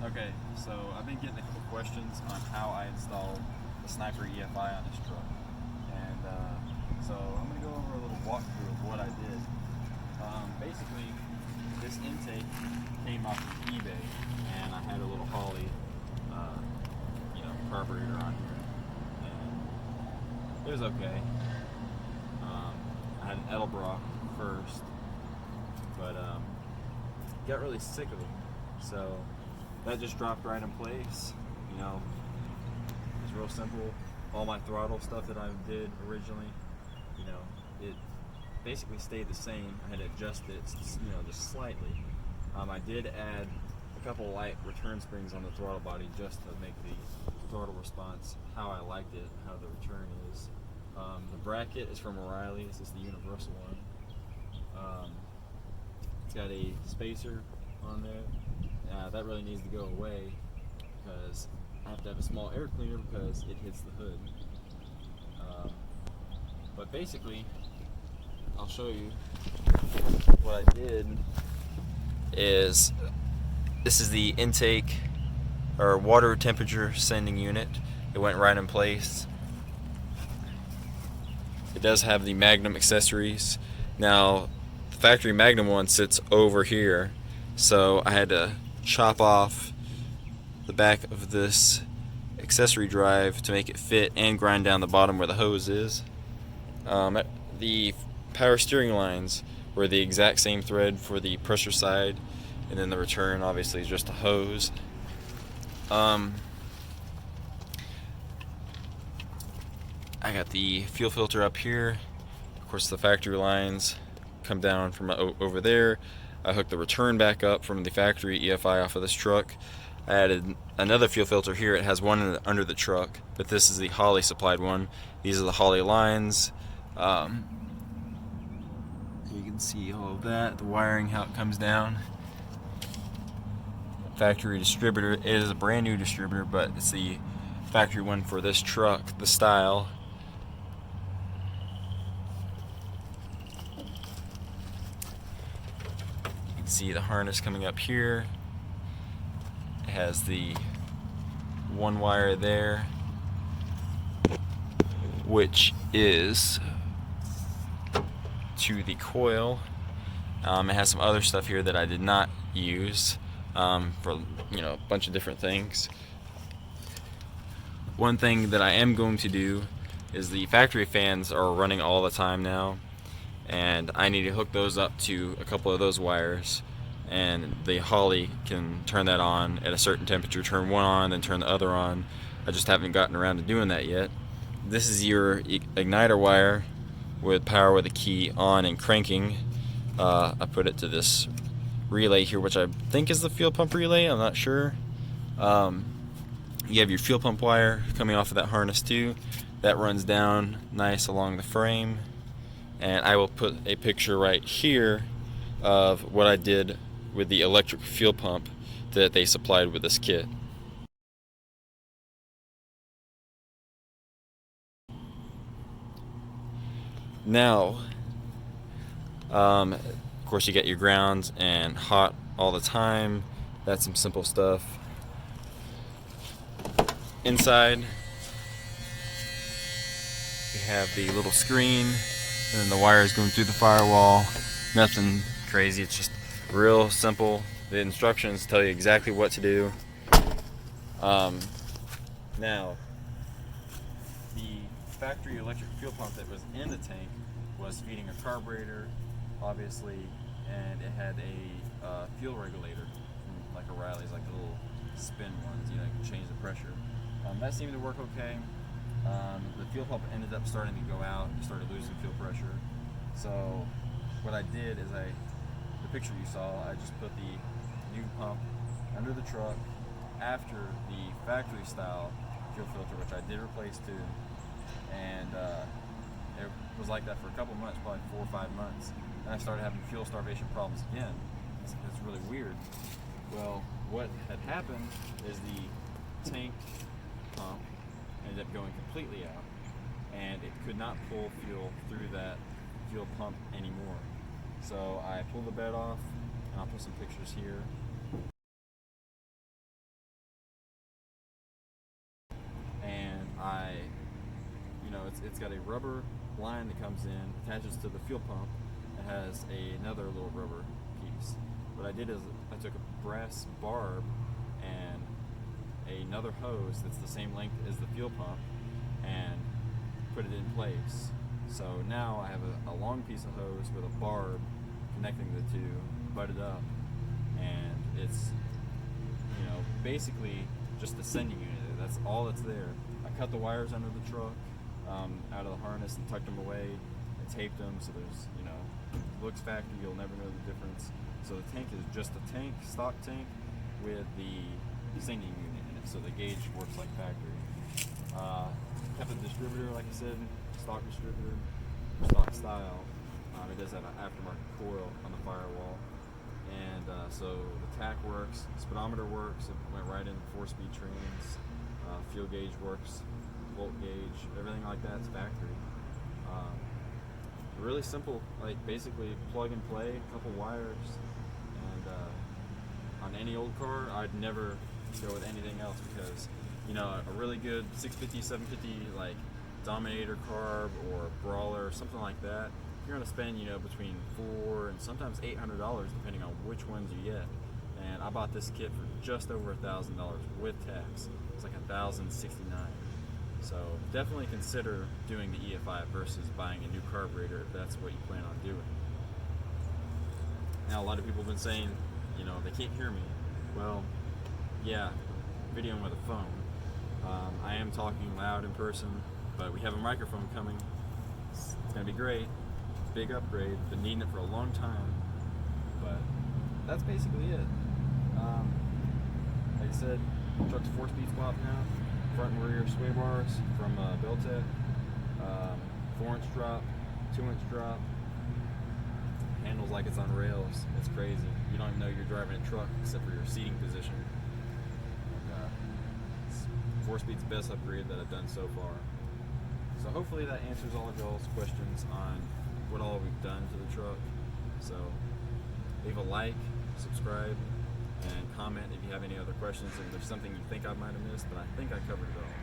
Okay, so I've been getting a couple questions on how I install the Sniper EFI on this truck. And so I'm going to go over a little walkthrough of what I did. Basically, this intake came off of eBay, and I had a little Holley, carburetor on here. And it was okay. I had an Edelbrock first, but got really sick of it. So that just dropped right in place. It's real simple. All my throttle stuff that I did originally, it basically stayed the same. I had to adjust it, just slightly. I did add a couple light return springs on the throttle body just to make the throttle response how I liked it, how the return is. The bracket is from O'Reilly's. It's the universal one. It's got a spacer on there. That really needs to go away because I have to have a small air cleaner because it hits the hood. But basically, I'll show you what I did. This is the intake or water temperature sending unit. It went right in place. It does have the Magnum accessories. Now, the factory Magnum one sits over here, so I had to chop off the back of this accessory drive to make it fit and grind down the bottom where the hose is. The power steering lines were the exact same thread for the pressure side, and then the return obviously is just a hose. I got the fuel filter up here. Of course, the factory lines come down from over there. I hooked the return back up from the factory EFI off of this truck. I added another fuel filter here. It has one under the truck, but this is the Holley supplied one. These are the Holley lines. You can see all of that, the wiring, how it comes down. Factory distributor. It is a brand new distributor, but it's the factory one for this truck, the style. You can see the harness coming up here. It has the one wire there, which is to the coil. It has some other stuff here that I did not use for a bunch of different things. One thing that I am going to do is the factory fans are running all the time now, and I need to hook those up to a couple of those wires, and the Holley can turn that on at a certain temperature, turn one on, then turn the other on. I just haven't gotten around to doing that yet. This is your igniter wire with power with a key on and cranking. I put it to this relay here, which I think is the fuel pump relay. I'm not sure. You have your fuel pump wire coming off of that harness too. That runs down nice along the frame. And I will put a picture right here of what I did with the electric fuel pump that they supplied with this kit. Now, of course, you get your grounds and hot all the time. That's some simple stuff. Inside, we have the little screen, and then the wires going through the firewall. Nothing crazy, it's just real simple. The instructions tell you exactly what to do. Now, the factory electric fuel pump that was in the tank was feeding a carburetor, obviously, and it had a fuel regulator from like O'Reilly's, like the little spin ones, you can change the pressure. That seemed to work okay. The fuel pump ended up starting to go out, started losing fuel pressure. So what I did is the picture you saw, I just put the new pump under the truck after the factory style fuel filter, which I did replace too. And it was like that for a couple months, probably 4 or 5 months. And I started having fuel starvation problems again. It's really weird. Well, what had happened is the tank pump ended up going completely out, and it could not pull fuel through that fuel pump anymore. So I pulled the bed off, and I'll put some pictures here. it's got a rubber line that comes in, attaches to the fuel pump. It has another little rubber piece. What I did is I took a brass barb and another hose that's the same length as the fuel pump and put it in place. So now I have a long piece of hose with a barb connecting the two, butted up, and it's, you know, basically just the sending unit. That's all that's there. I cut the wires under the truck out of the harness and tucked them away and taped them, so there's, you know, looks factory, you'll never know the difference. So the tank is just a tank, stock tank, with the sending unit in it, so the gauge works like factory. Kept a distributor, like I said, stock distributor, stock style. It does have an aftermarket coil on the firewall. And so the tach works, speedometer works, it went right in 4-speed trains, fuel gauge works, volt gauge, everything like that's factory. Really simple, like basically plug and play, a couple wires, and on any old car, I'd never go with anything else because, you know, a really good 650, 750 like Dominator carb or Brawler, something like that, you're gonna spend, you know, between $400 and sometimes $800 depending on which ones you get. And I bought this kit for just over $1,000 with tax. It's like $1,069. So definitely consider doing the EFI versus buying a new carburetor if that's what you plan on doing. Now a lot of people have been saying, you know, they can't hear me. Well, yeah, videoing with a phone. I am talking loud in person, but we have a microphone coming. It's gonna be great. Big upgrade. Been needing it for a long time, but that's basically it. Like I said, truck's 4-speed swap now. Front and rear sway bars from Beltec. 4-inch drop, 2-inch drop. Handles like it's on rails. It's crazy. You don't even know you're driving a truck except for your seating position. And, 4-speed's the best upgrade that I've done so far. So hopefully that answers all of y'all's questions on what all we've done to the truck. So leave a like, subscribe, and comment if you have any other questions. If there's something you think I might have missed, but I think I covered it all.